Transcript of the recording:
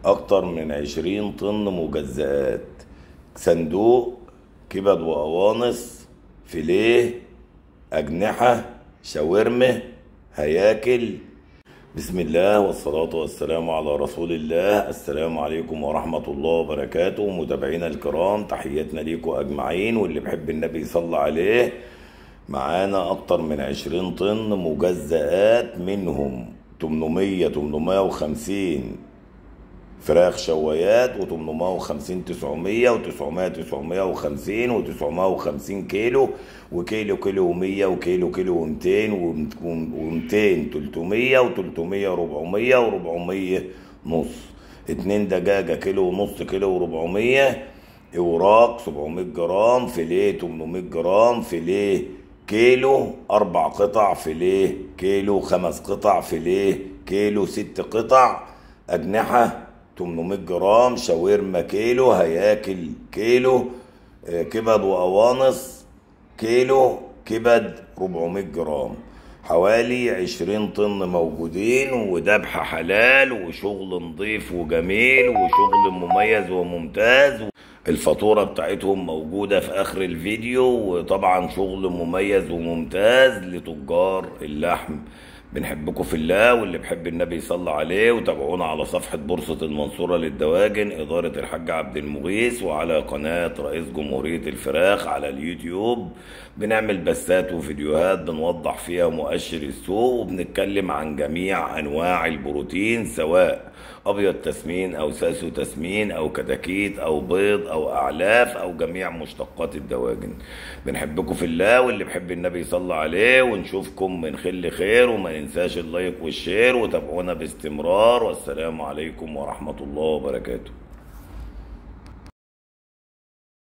أكتر من 20 طن مجزئات: صندوق، كبد وقوانص، فيليه، أجنحة، شاورما، هياكل. بسم الله والصلاة والسلام على رسول الله. السلام عليكم ورحمة الله وبركاته. متابعينا الكرام، تحياتنا ليكم أجمعين، واللي بحب النبي صلى عليه. معانا أكتر من 20 طن مجزئات، منهم 850 فراخ شوايات، و850 900 و900 950 و950 كيلو، وكيلو كيلو و100 وكيلو كيلو و200 و200 300 و300 400 و400 نص. 2 دجاجة كيلو ونص، كيلو و400. اوراق 700 جرام، فيليه 800 جرام، فيليه كيلو 4 قطع، فيليه كيلو 5 قطع، فيليه كيلو 6 قطع. أجنحة 800 جرام، شاورما كيلو، هياكل كيلو، كبد وقوانص كيلو، كبد 400 جرام. حوالي 20 طن موجودين، وذبح حلال، وشغل نظيف وجميل، وشغل مميز وممتاز. الفاتورة بتاعتهم موجودة في آخر الفيديو، وطبعا شغل مميز وممتاز لتجار اللحم. بنحبكم في الله، واللي بحب النبي يصلى عليه. وتابعونا على صفحة بورصة المنصورة للدواجن، إدارة الحاج عبد المغيث، وعلى قناة رئيس جمهورية الفراخ على اليوتيوب. بنعمل بثات وفيديوهات بنوضح فيها مؤشر السوق، وبنتكلم عن جميع أنواع البروتين، سواء أبيض تسمين أو ساسو تسمين أو كتاكيت أو بيض أو أعلاف أو جميع مشتقات الدواجن. بنحبكم في الله، واللي بحب النبي يصلى عليه. ونشوفكم من خير لخير، وما ننساش اللايك والشير، وتابعونا باستمرار. والسلام عليكم ورحمة الله وبركاته.